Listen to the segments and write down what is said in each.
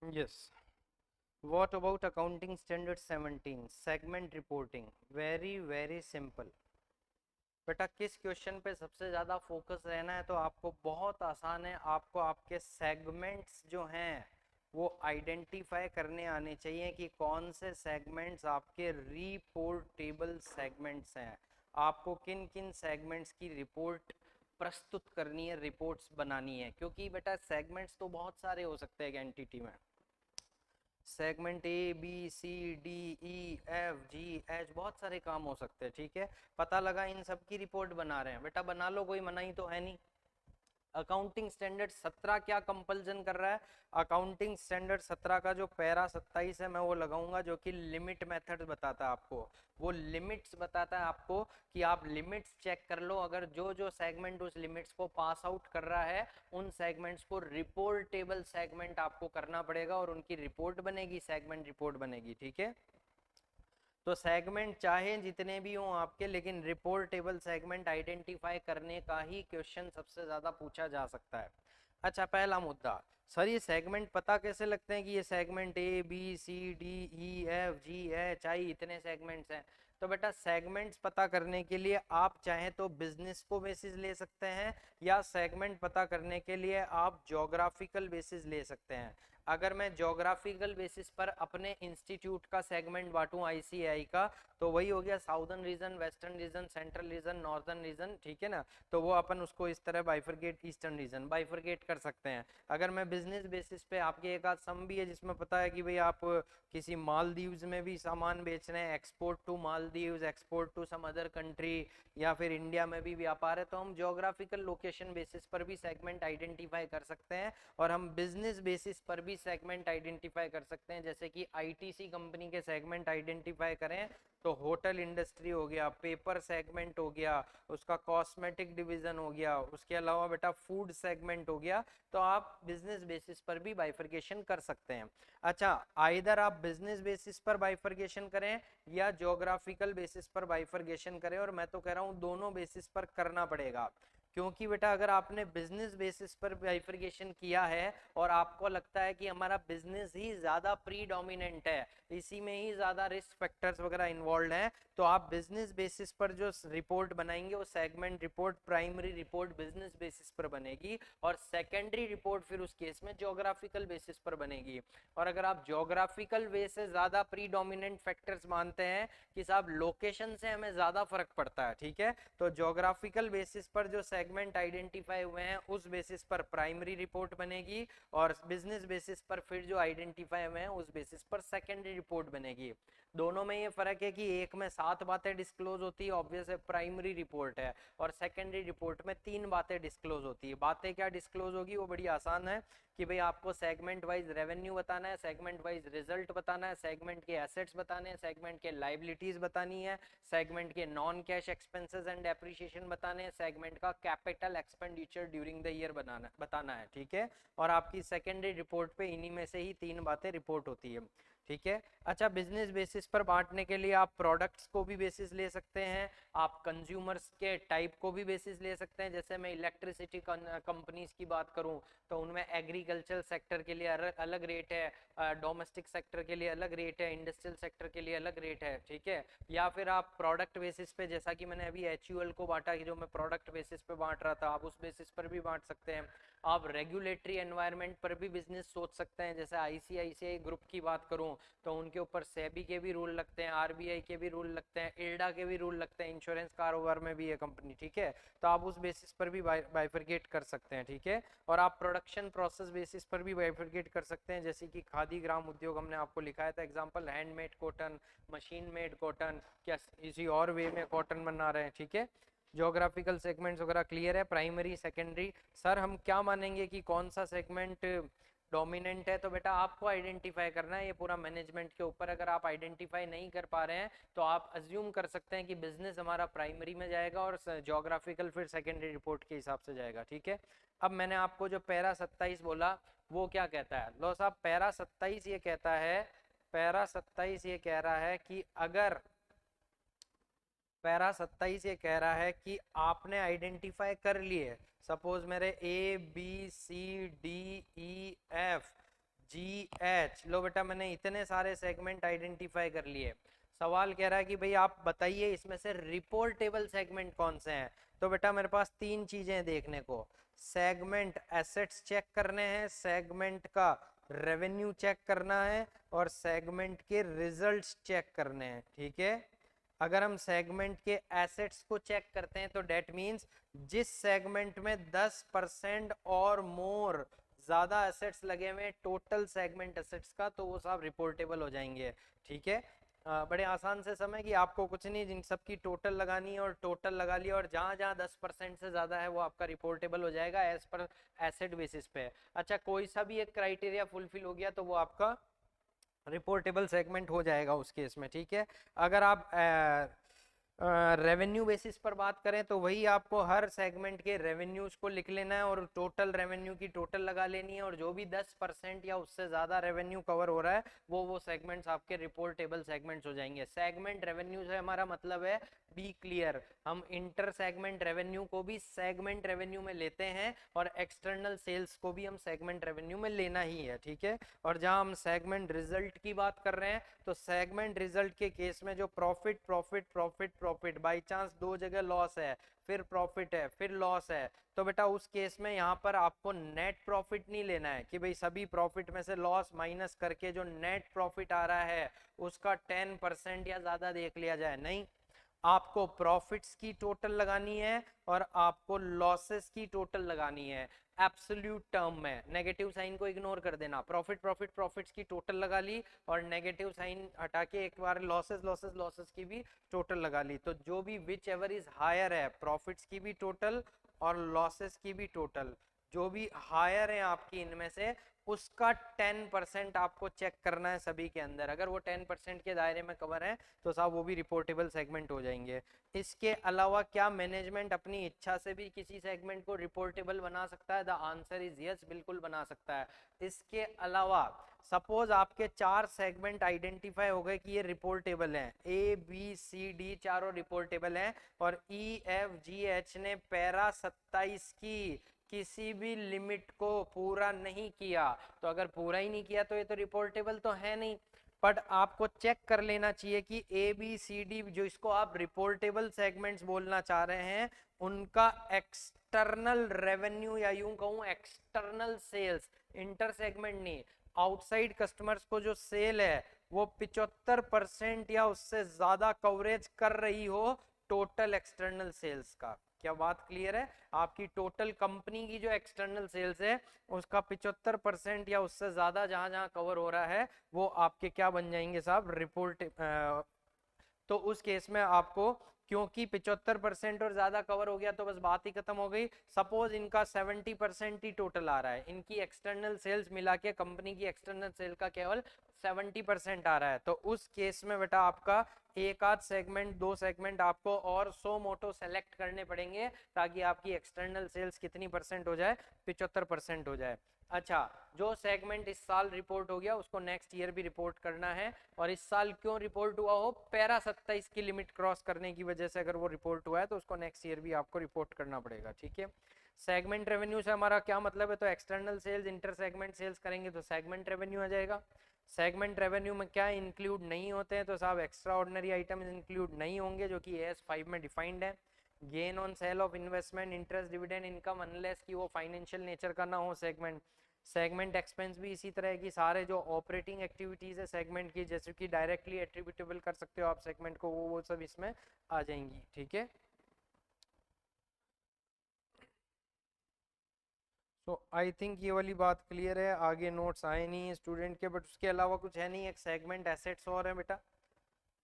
Yes. What about accounting standard 17 segment reporting? Very simple. बेटा किस question पे सबसे ज़्यादा फोकस रहना है तो आपको बहुत आसान है, आपको आपके सेगमेंट्स जो हैं वो आइडेंटिफाई करने आने चाहिए कि कौन से सेगमेंट्स आपके रिपोर्टेबल सेगमेंट्स हैं, आपको किन किन सेगमेंट्स की रिपोर्ट प्रस्तुत करनी है, रिपोर्ट्स बनानी है। क्योंकि बेटा सेगमेंट्स तो बहुत सारे हो सकते हैं एंटिटी में, segment A B C D E F G H, बहुत सारे काम हो सकते हैं। ठीक है, पता लगा इन सब की रिपोर्ट बना रहे हैं, बेटा बना लो, कोई मना ही तो है नहीं। अकाउंटिंग स्टैंडर्ड 17 क्या कंपल्जन कर रहा है? अकाउंटिंग स्टैंडर्ड 17 का जो पैरा 27 है मैं वो लगाऊंगा, जो कि लिमिट मेथड बताता है आपको, वो लिमिट्स बताता है आपको कि आप लिमिट्स चेक कर लो, अगर जो जो सेगमेंट उस लिमिट्स को पास आउट कर रहा है उन सेगमेंट्स को रिपोर्टेबल सेगमेंट आपको करना पड़ेगा और उनकी रिपोर्ट बनेगी, सेगमेंट रिपोर्ट बनेगी। ठीक है, तो सेगमेंट चाहे जितने भी हों आपके, लेकिन रिपोर्टेबल सेगमेंट आइडेंटिफाई करने का ही क्वेश्चन सबसे ज्यादा पूछा जा सकता है। अच्छा, पहला मुद्दा, सर ये सेगमेंट पता कैसे लगते हैं कि ये segment A B C D E F G H I इतने सेगमेंट्स हैं? तो बेटा सेगमेंट्स पता करने के लिए आप चाहें तो बिजनेस को बेसिस ले सकते हैं, या सेगमेंट पता करने के लिए आप ज्योग्राफिकल बेसिस ले सकते हैं। अगर मैं ज्योग्राफिकल बेसिस पर अपने इंस्टीट्यूट का सेगमेंट बांटूं आईसीएआई का, तो वही हो गया southern region, western region, central region, northern region. ठीक है ना, तो वो अपन उसको इस तरह बाइफरगेट, ईस्टर्न रीजन बाइफरगेट कर सकते हैं। अगर मैं बिजनेस बेसिस पे, आपके एक आध सम भी है जिसमें पता है कि भाई आप किसी मालदीव्स में भी सामान बेच रहे हैं, export to Maldives, export to some other country, या फिर इंडिया में भी व्यापार है, तो हम ज्योग्राफिकल लोकेशन बेसिस पर भी सेगमेंट आइडेंटिफाई कर सकते हैं। और हम बिजनेस बेसिस पर भी सेगमेंट आइडेंटिफाई कर सकते हैं, जैसे कि आईटीसी कंपनी के सेगमेंट आइडेंटिफाई करें तो होटल इंडस्ट्री हो गया, पेपर सेगमेंट हो गया, उसका कॉस्मेटिक डिवीजन हो गया, उसके अलावा बेटा फूड सेगमेंट हो गया। तो आप बिजनेस बेसिस पर भी बाइफर्केशन कर सकते हैं। अच्छा, आइदर आप बिजनेस बेसिस पर बाइफर्केशन करें या ज्योग्राफिकल बेसिस पर बाइफर्केशन करें, और मैं तो कह रहा हूं दोनों बेसिस पर करना पड़ेगा। क्योंकि बेटा अगर आपने बिजनेस बेसिस पर बाइफर्केशन किया है और आपको लगता है कि हमारा बिजनेस ही ज्यादा प्रीडोमिनेंट है, इसी में ही ज्यादा रिस्क फैक्टर्स वगैरह इन्वॉल्व हैं, तो आप बिजनेस बेसिस पर जो रिपोर्ट बनाएंगे वो segment report, primary report business basis पर बनेगी, और सेकेंडरी रिपोर्ट फिर उस केस में ज्योग्राफिकल बेसिस पर बनेगी। और अगर आप ज्योग्राफिकल वे से ज्यादा प्रीडोमिनेंट फैक्टर्स मानते हैं कि साहब लोकेशन से हमें ज्यादा फर्क पड़ता है, ठीक है, तो ज्योग्राफिकल बेसिस पर जो सेगमेंट आइडेंटिफाई हुए हैं उस बेसिस पर प्राइमरी रिपोर्ट बनेगी, और बिजनेस बेसिस पर फिर जो आइडेंटिफाई हुए हैं उस बेसिस पर सेकेंडरी रिपोर्ट बनेगी। दोनों में ये फर्क है कि एक में 7 बातें डिस्क्लोज होती है, ऑब्वियस है प्राइमरी रिपोर्ट है, और सेकेंडरी रिपोर्ट में 3 बातें डिस्क्लोज होती है। बातें क्या डिस्क्लोज होगी वो बड़ी आसान है कि भाई आपको सेगमेंट वाइज रेवेन्यू बताना है, सेगमेंट वाइज रिजल्ट बताना है, सेगमेंट के एसेट्स बताने हैं, सेगमेंट के लाइबिलिटीज बतानी है, सेगमेंट के non cash expenses and depreciation बताने हैं, सेगमेंट का capital expenditure during the year बताना है। ठीक है, और आपकी सेकेंडरी रिपोर्ट पे इन्हीं में से ही 3 बातें रिपोर्ट होती है। ठीक है, अच्छा बिजनेस बेसिस पर बांटने के लिए आप प्रोडक्ट्स को भी बेसिस ले सकते हैं, आप कंज्यूमर्स के टाइप को भी बेसिस ले सकते हैं। जैसे मैं इलेक्ट्रिसिटी कंपनीज की बात करूं तो उनमें एग्रीकल्चर सेक्टर के लिए अलग रेट है, डोमेस्टिक सेक्टर के लिए अलग रेट है, इंडस्ट्रियल सेक्टर के लिए अलग रेट है। ठीक है, या फिर आप प्रोडक्ट बेसिस पे, जैसा कि मैंने अभी एचयूएल को बांटा कि जो मैं प्रोडक्ट बेसिस पे बांट रहा था, आप उस बेसिस पर भी बांट सकते हैं। आप रेगुलेटरी एनवायरनमेंट पर भी बिजनेस सोच सकते हैं, जैसे आईसीआईसीआई ग्रुप की बात करूं तो उनके ऊपर सेबी के भी रूल लगते हैं, आरबीआई के भी रूल लगते हैं, इल्डा के भी रूल लगते हैं, इंश्योरेंस कारोबार में भी है कंपनी। ठीक है, तो आप उस बेसिस पर भी बाइफरकेट कर सकते हैं। ठीक है, और आप प्रोडक्शन प्रोसेस बेसिस पर भी बाइफरकेट कर सकते हैं, जैसे कि खादी ग्राम उद्योग हमने आपको लिखाया था example, handmade cotton, machine made cotton, क्या इसी और वे में कॉटन बना रहे हैं। ठीक है, ज्योग्राफिकल सेगमेंट्स वगैरह क्लियर है, प्राइमरी सेकेंडरी। सर हम क्या मानेंगे कि कौन सा सेगमेंट डोमिनेंट है? तो बेटा आपको आइडेंटिफाई करना है, ये पूरा मैनेजमेंट के ऊपर। अगर आप आइडेंटिफाई नहीं कर पा रहे हैं तो आप अज्यूम कर सकते हैं कि बिजनेस हमारा प्राइमरी में जाएगा और ज्योग्राफिकल फिर सेकेंडरी रिपोर्ट के हिसाब से जाएगा। ठीक है, अब मैंने आपको जो पैरा 27 बोला वो क्या कहता है? लो साहब, पैरा 27 ये कहता है, पैरा 27 ये कह रहा है कि अगर, पैरा 27 ये कह रहा है कि आपने आइडेंटिफाई कर लिए, सपोज मेरे A B C D E F GH। लो बेटा मैंने इतने सारे सेगमेंट आइडेंटिफाई कर लिए। सवाल कह रहा है कि भाई आप बताइए इसमें से रिपोर्टेबल सेगमेंट कौन से हैं। तो बेटा मेरे पास तीन चीजें देखने को, सेगमेंट एसेट्स चेक करने हैं, सेगमेंट का रेवेन्यू चेक करना है और सेगमेंट के रिजल्ट्स चेक करने हैं। ठीक है, अगर हम सेगमेंट के एसेट्स को चेक करते हैं तो डेट मीन्स जिस सेगमेंट में 10% और मोर ज्यादा एसेट्स लगे हुए टोटल सेगमेंट एसेट्स का, तो वो सब रिपोर्टेबल हो जाएंगे। ठीक है, बड़े आसान से समय कि आपको कुछ नहीं, जिन सब की टोटल लगानी है और टोटल लगा लिया, और जहां जहां 10% से ज्यादा है वो आपका रिपोर्टेबल हो जाएगा एज पर एसेट बेसिस पे। अच्छा, कोई सा भी एक क्राइटेरिया फुलफिल हो गया तो वो आपका रिपोर्टेबल सेगमेंट हो जाएगा उस केस में। ठीक है, अगर आप रेवेन्यू बेसिस पर बात करें तो वही आपको हर सेगमेंट के रेवेन्यूज को लिख लेना है और टोटल रेवेन्यू की टोटल लगा लेनी है, और जो भी 10% या उससे ज्यादा रेवेन्यू कवर हो रहा है वो सेगमेंट्स आपके रिपोर्टेबल सेगमेंट्स हो जाएंगे। सेगमेंट रेवेन्यू से हमारा मतलब है, बी क्लियर, हम इंटर सेगमेंट रेवेन्यू को भी सेगमेंट रेवेन्यू में लेते हैं और एक्सटर्नल सेल्स को भी हम सेगमेंट रेवेन्यू में लेना ही है। ठीक है, और जहां हम सेगमेंट रिजल्ट की बात कर रहे हैं तो सेगमेंट रिजल्ट के केस में जो profit profit profit profit by chance दो जगह लॉस है, फिर प्रॉफिट है, फिर लॉस है, तो बेटा उस केस में यहाँ पर आपको नेट प्रॉफिट नहीं लेना है कि भाई सभी प्रॉफिट में से लॉस माइनस करके जो नेट प्रॉफिट आ रहा है उसका 10% या ज्यादा देख लिया जाए। नहीं, आपको प्रॉफिट्स की टोटल लगानी है और आपको लॉसेस की टोटल लगानी है। एब्सोल्यूट टर्म में नेगेटिव साइन को इग्नोर कर देना, प्रॉफिट प्रॉफिट प्रॉफिट्स की टोटल लगा ली और नेगेटिव साइन हटा के एक बार लॉसेस लॉसेस लॉसेस की भी टोटल लगा ली। तो जो भी विच एवर इज हायर है, प्रॉफिट्स की भी टोटल और लॉसेस की भी टोटल, जो भी हायर है आपकी इनमें से उसका 10% आपको चेक करना है सभी के अंदर। अगर वो 10% के दायरे में कवर है तो साहब वो भी रिपोर्टेबल सेगमेंट हो जाएंगे। इसके अलावा क्या मैनेजमेंट अपनी इच्छा से भी किसी सेगमेंट को रिपोर्टेबल बना सकता है? द आंसर इज यस, बिल्कुल बना सकता है। इसके अलावा सपोज आपके 4 सेगमेंट आइडेंटिफाई हो गए कि ये रिपोर्टेबल हैं, ए बी सी डी चारों रिपोर्टेबल हैं, और ई एफ जी एच ने पैरा 27 की किसी भी लिमिट को पूरा नहीं किया, तो अगर पूरा ही नहीं किया तो ये तो रिपोर्टेबल तो है नहीं। बट आपको चेक कर लेना चाहिए कि ए बी सी डी जो इसको आप रिपोर्टेबल सेगमेंट्स बोलना चाह रहे हैं, उनका एक्सटर्नल रेवेन्यू या यूं कहूं एक्सटर्नल सेल्स, इंटर सेगमेंट नहीं, आउटसाइड कस्टमर्स को जो सेल है वो 75% या उससे ज्यादा कवरेज कर रही हो टोटल एक्सटर्नल सेल्स का। क्या बात क्लियर है? आपकी टोटल कंपनी की जो एक्सटर्नल सेल्स है उसका 75% या उससे ज्यादा जहां जहां कवर हो रहा है वो आपके क्या बन जाएंगे साहब? रिपोर्ट। तो उस केस में आपको, क्योंकि 75% और ज्यादा कवर हो गया तो बस बात ही खत्म हो गई। सपोज इनका 70% ही टोटल आ रहा है, इनकी एक्सटर्नल सेल्स मिला के कंपनी की एक्सटर्नल सेल का केवल 70% आ रहा है, तो उस केस में बेटा आपका एक आध सेगमेंट, दो सेगमेंट आपको और सो मोटो सेलेक्ट करने पड़ेंगे ताकि आपकी एक्सटर्नल सेल्स कितनी परसेंट हो जाए? 75% हो जाए। अच्छा, जो सेगमेंट इस साल रिपोर्ट हो गया उसको नेक्स्ट ईयर भी रिपोर्ट करना है, और इस साल क्यों रिपोर्ट हुआ हो? पैरा 27 की लिमिट क्रॉस करने की वजह से अगर वो रिपोर्ट हुआ है तो उसको नेक्स्ट ईयर भी आपको रिपोर्ट करना पड़ेगा। ठीक है, सेगमेंट रेवेन्यू से हमारा क्या मतलब है? तो external sales inter segment sales करेंगे तो सेगमेंट रेवेन्यू आ जाएगा। सेगमेंट रेवेन्यू में क्या इंक्लूड नहीं होते हैं? तो साहब एक्स्ट्रा ऑर्डिनरी आइटम्स इंक्लूड नहीं होंगे जो कि AS5 में डिफाइंड है। Gain on sale of investment, interest, dividend income, unless कि वो फाइनेंशियल नेचर का ना हो सेगमेंट। सेगमेंट एक्सपेंस भी इसी तरह की सारे जो ऑपरेटिंग एक्टिविटीज है सेगमेंट की, जैसे कि डायरेक्टली एट्रीब्यूटेबल कर सकते हो आप सेगमेंट को, वो सब इसमें आ जाएंगी। ठीक है, तो आई थिंक ये वाली बात क्लियर है। आगे नोट्स आए नहीं स्टूडेंट के, बट उसके अलावा कुछ है नहीं। एक सेगमेंट एसेट्स और है बेटा,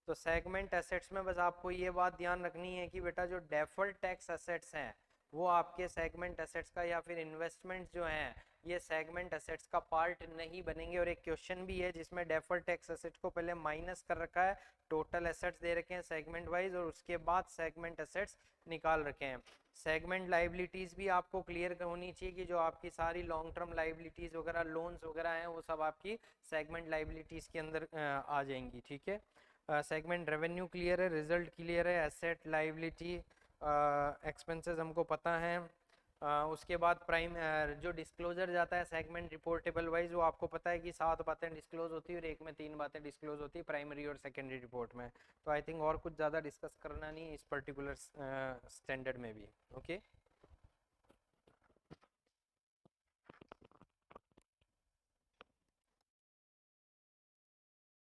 तो सेगमेंट एसेट्स में बस आपको ये बात ध्यान रखनी है कि बेटा जो डेफर्ड टैक्स एसेट्स हैं वो आपके सेगमेंट एसेट्स का, या फिर इन्वेस्टमेंट्स जो हैं ये सेगमेंट एसेट्स का पार्ट नहीं बनेंगे। और एक क्वेश्चन भी है जिसमें डेफर्ड टैक्स एसेट्स को पहले माइनस कर रखा है, टोटल एसेट्स दे रखे हैं सेगमेंट वाइज, और उसके बाद सेगमेंट एसेट्स निकाल रखे हैं। सेगमेंट लाइबिलिटीज भी आपको क्लियर होनी चाहिए कि जो आपकी सारी लॉन्ग टर्म लाइबिलिटीज वगैरह, लोन्स वगैरह हैं, वो सब आपकी सेगमेंट लाइबिलिटीज के अंदर आ जाएंगी। ठीक है, सेगमेंट रेवेन्यू क्लियर है, रिजल्ट क्लियर है, एसेट लाइबिलिटी एक्सपेंसेस हमको पता है, उसके बाद प्राइम जो डिस्क्लोजर जाता है सेगमेंट रिपोर्टेबल वाइज, वो आपको पता है कि 7 बातें डिस्क्लोज होती है और एक में 3 बातें डिस्क्लोज होती है प्राइमरी और सेकेंडरी रिपोर्ट में। तो आई थिंक और कुछ ज़्यादा डिस्कस करना नहीं है इस पर्टिकुलर स्टैंडर्ड में भी। ओके